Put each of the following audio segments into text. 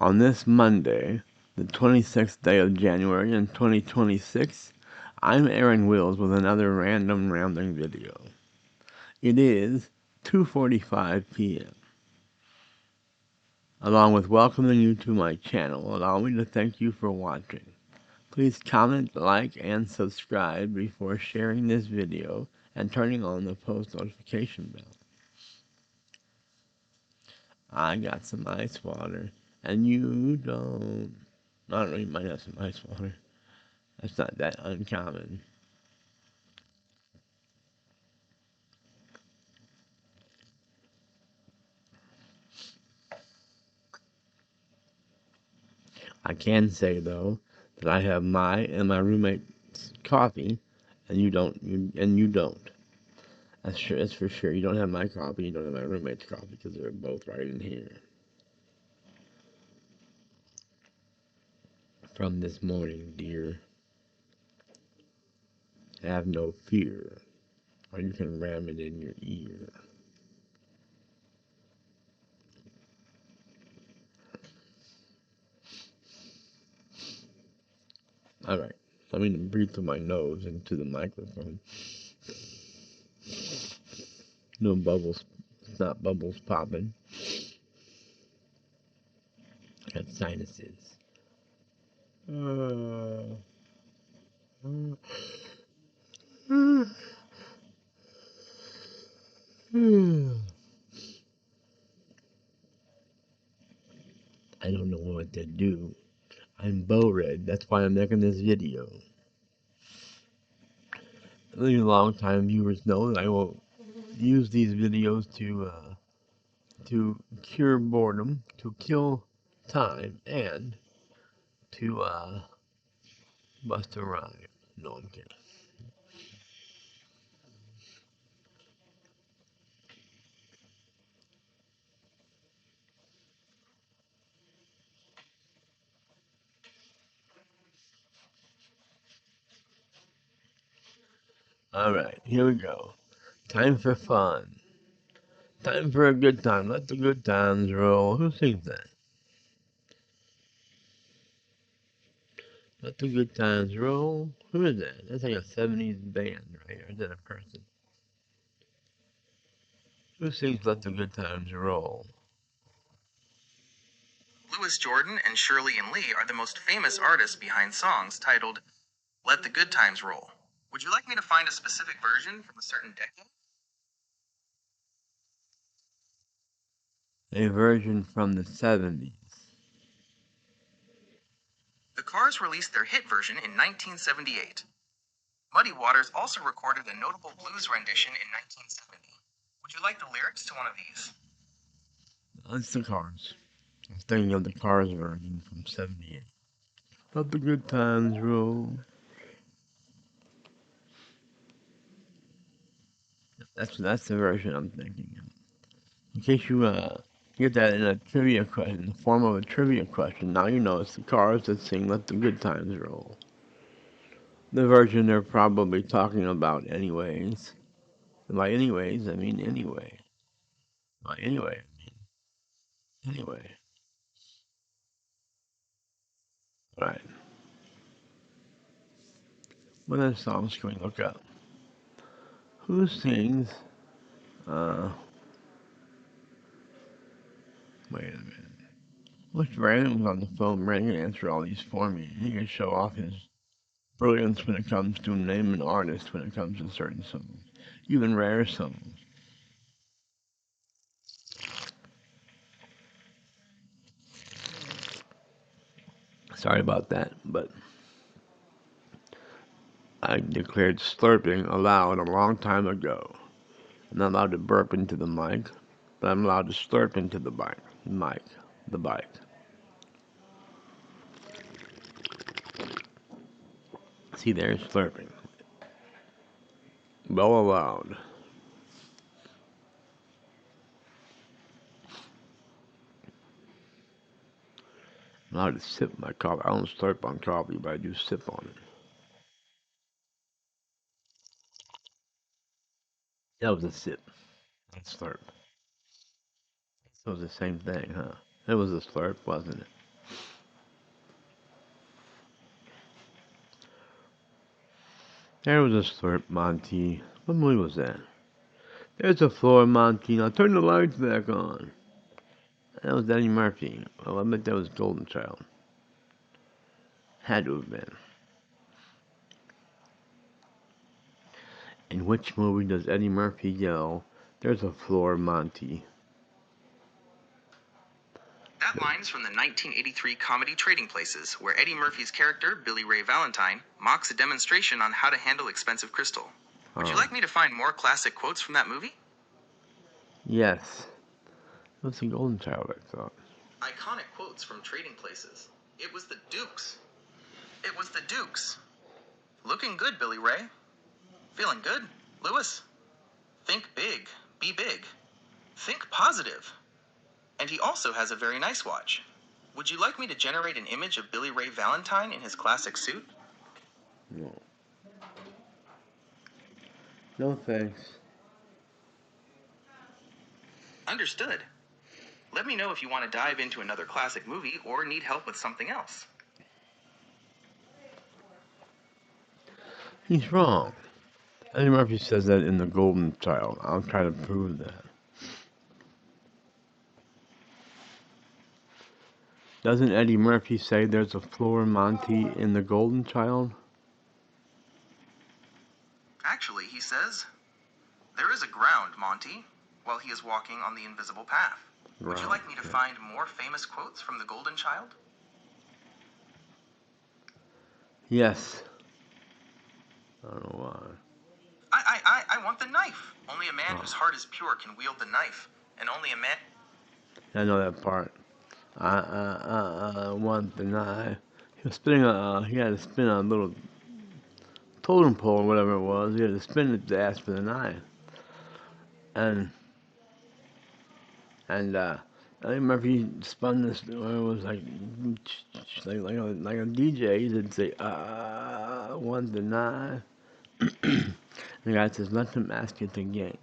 On this Monday, the 26th day of January in 2026, I'm Aaron Wills with another random rambling video. It is 2:45 p.m. Along with welcoming you to my channel, allow me to thank you for watching. Please comment, like, and subscribe before sharing this video and turning on the post notification bell. I got some ice water, and you don't. I don't know, you might have some ice water. That's not that uncommon. I can say, though, that I have my and my roommate's coffee, and you don't. You don't. That's for sure. You don't have my coffee, you don't have my roommate's coffee, because they're both right in here. From this morning, dear. Have no fear, or you can ram it in your ear. Alright, let me breathe through my nose into the microphone. No bubbles, it's not bubbles popping. I got sinuses. I don't know what to do. I'm bow red, that's why I'm making this video. Really long-time viewers know that I will use these videos to cure boredom, to kill time, and to bust a rhyme. No, I'm kidding. Alright, here we go. Time for fun. Time for a good time. Let the good times roll. Who sings that? Let the good times roll. Who is that? That's like a 70s band, right? Or is that a person? Who sings Let the Good Times Roll? Louis Jordan and Shirley and Lee are the most famous artists behind songs titled Let the Good Times Roll. Would you like me to find a specific version from a certain decade? A version from the 70s. The Cars released their hit version in 1978. Muddy Waters also recorded a notable blues rendition in 1970. Would you like the lyrics to one of these? That's the Cars. I was thinking of the Cars version from 78. Let the good times roll. That's the version I'm thinking of. In case you get that in a trivia question, in the form of a trivia question, now you know it's the Cars that sing Let the Good Times Roll. The version they're probably talking about anyways. And by anyways, I mean anyway. By anyway, I mean anyway. Alright. What other songs can we look up? Who sings, wait a minute. Which random's on the phone ready to answer all these for me? He can show off his brilliance when it comes to naming artists when it comes to certain songs. Even rare songs. Sorry about that, but I declared slurping aloud a long time ago. I'm not allowed to burp into the mic, but I'm allowed to slurp into the mic, the bike. See, there's slurping. Well allowed. I'm allowed to sip my coffee. I don't slurp on coffee, but I do sip on it. That was a sip. That's slurp. That was the same thing, huh? It was a slurp, wasn't it? There was a slurp, Monty. What movie was that? There's a floor, Monty. Now turn the lights back on. That was Eddie Murphy. Well, I bet that was Golden Child. Had to have been. In which movie does Eddie Murphy yell, "There's a floor, Monty"? That line is from the 1983 comedy Trading Places, where Eddie Murphy's character, Billy Ray Valentine, mocks a demonstration on how to handle expensive crystal. Would you like me to find more classic quotes from that movie? Yes. It was the Golden Child, I thought. Iconic quotes from Trading Places. It was the Dukes. It was the Dukes. Looking good, Billy Ray. Feeling good, Lewis. Think big, be big. Think positive. And he also has a very nice watch. Would you like me to generate an image of Billy Ray Valentine in his classic suit? No. No thanks. Understood. Let me know if you want to dive into another classic movie or need help with something else. He's wrong. Eddie Murphy says that in The Golden Child. I'll try to prove that. Doesn't Eddie Murphy say there's a floor, Monty, in The Golden Child? Actually, he says, there is a ground, Monty, while he is walking on the invisible path. Would you like me to find more famous quotes from The Golden Child? Yes. I don't know why. I want the knife. Only a man whose heart is pure can wield the knife. And only a man... I know that part. I want the knife. He was spinning he had to spin a little totem pole or whatever it was. He had to spin it to ask for the knife. And Eddie Murphy spun this, or it was like a DJ. He did say, I want the knife. The guy says, let them ask it again.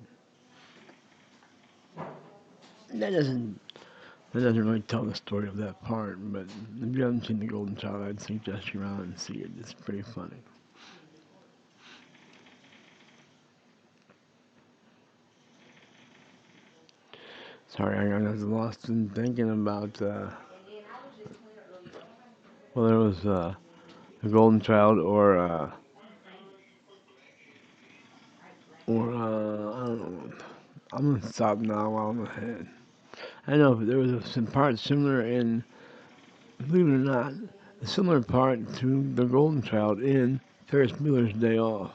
That doesn't really tell the story of that part, but if you haven't seen The Golden Child, I'd suggest you run and see it. It's pretty funny. Sorry, I got lost in thinking about whether it was The Golden Child or I don't know. I'm gonna stop now while I'm ahead. I know there was some part similar in, believe it or not, a similar part to The Golden Child in Ferris Bueller's Day Off.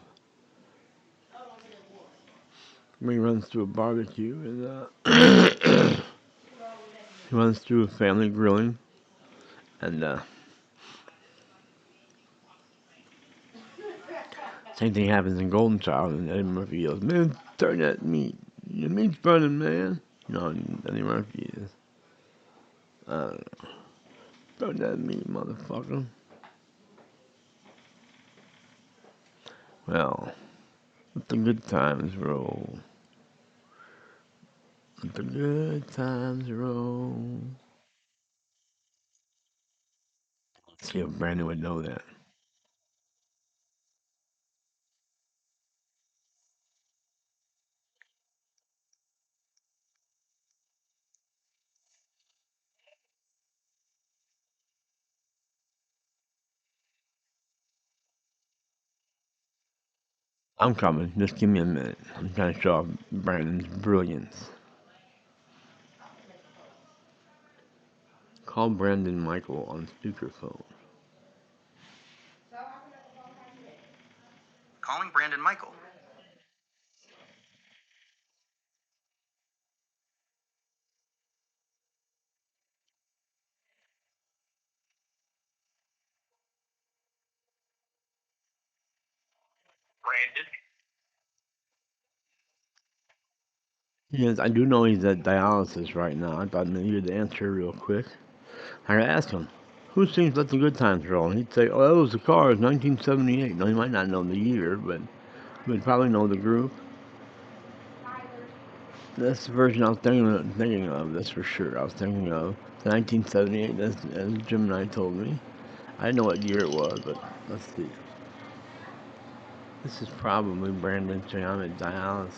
When he runs through a barbecue and he runs through a family grilling and same thing happens in Golden Child and Eddie Murphy yells, "Man, turn that meat. Your meat's burning, man." You know, Eddie Murphy is. I don't know. Burn that meat, motherfucker. Well, let the good times roll. Let the good times roll. Let's see if Brandon would know that. I'm coming. Just give me a minute. I'm trying to show off Brandon's brilliance. Call Brandon Michael on speakerphone. Calling Brandon Michael. Brandon? Yes, I do know he's at dialysis right now. I thought maybe you'd answer real quick. I gotta ask him, who sings Let the Good Times Roll? And he'd say, oh, that was the Cars, 1978. No, he might not know the year, but he would probably know the group. That's the version I was thinking of, that's for sure. I was thinking of the 1978, as Jim and I told me. I didn't know what year it was, but let's see. This is probably Brandon saying I'm at dialysis.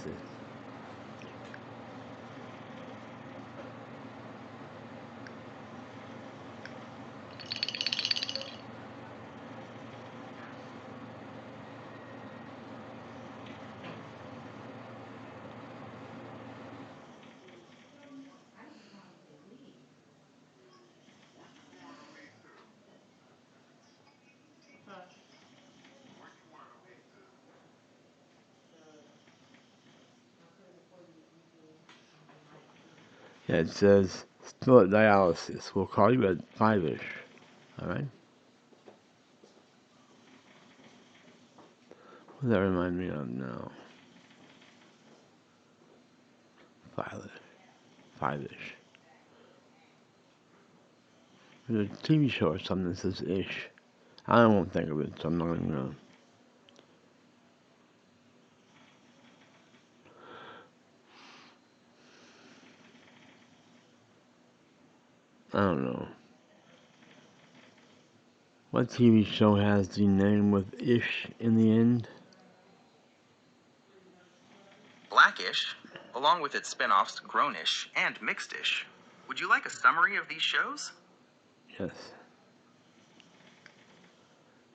Yeah, it says still at dialysis. We'll call you at 5-ish. Alright? What does that remind me of now? 5-ish. 5-ish. There's a TV show or something that says ish. I won't think of it, so I'm not even gonna. I don't know. What TV show has the name with ish in the end? Blackish, along with its spin-offs Grownish and Mixedish. Would you like a summary of these shows? Yes.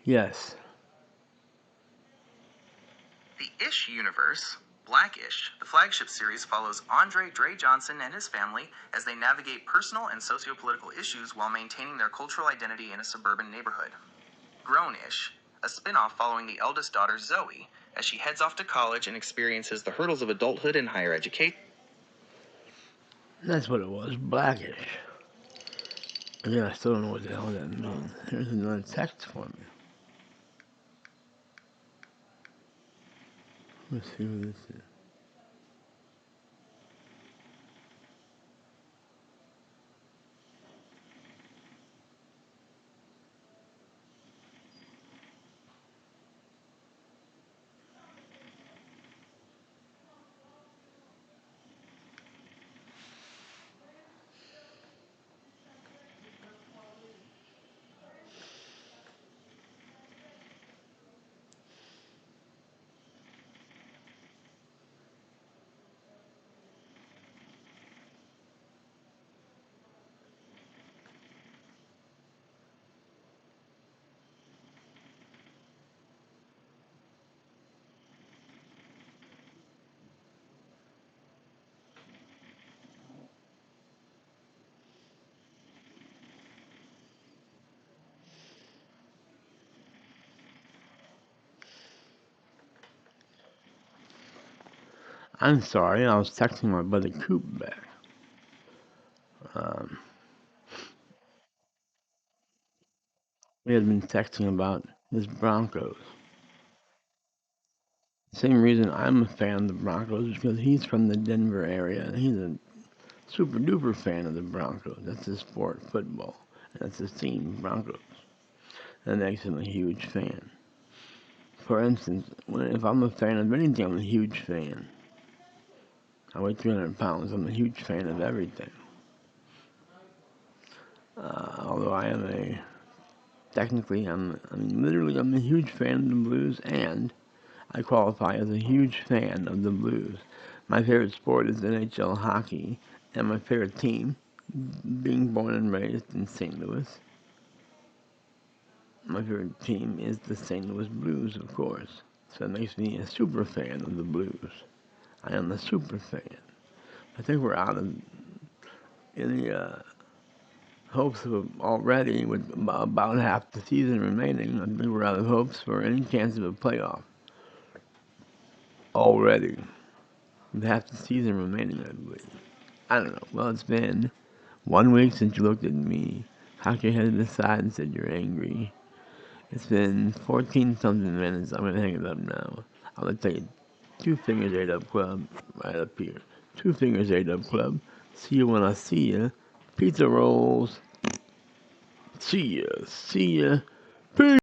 Yes. The Ish universe, Blackish, the flagship series, follows Andre Dre Johnson and his family as they navigate personal and socio-political issues while maintaining their cultural identity in a suburban neighborhood. Grownish, a spin-off following the eldest daughter Zoe as she heads off to college and experiences the hurdles of adulthood and higher education. That's what it was. Blackish. Again, I still don't know what the hell that means. Here's another text for me. Let's see what this is. I'm sorry, I was texting my buddy Coop back. We had been texting about his Broncos. Same reason I'm a fan of the Broncos is because he's from the Denver area and he's a super duper fan of the Broncos. That's his sport, football. And that's his team, Broncos. That makes him a huge fan. For instance, if I'm a fan of anything, I'm a huge fan. I weigh 300 pounds. I'm a huge fan of everything. Although I'm a huge fan of the Blues, and I qualify as a huge fan of the Blues. My favorite sport is NHL hockey, and my favorite team, being born and raised in St. Louis, my favorite team is the St. Louis Blues, of course. So it makes me a super fan of the Blues. I am a super fan. I think we're out of any hopes of already, with about half the season remaining. I think we're out of hopes for any chance of a playoff already, with half the season remaining, I believe. I don't know. Well, it's been 1 week since you looked at me, cocked your head to the side and said you're angry. It's been 14 something minutes. I'm gonna hang it up now. I'm gonna take 2 fingers 8 up club right up here. 2 fingers 8 up club. See you when I see ya. Pizza rolls. See ya. See ya. Peace.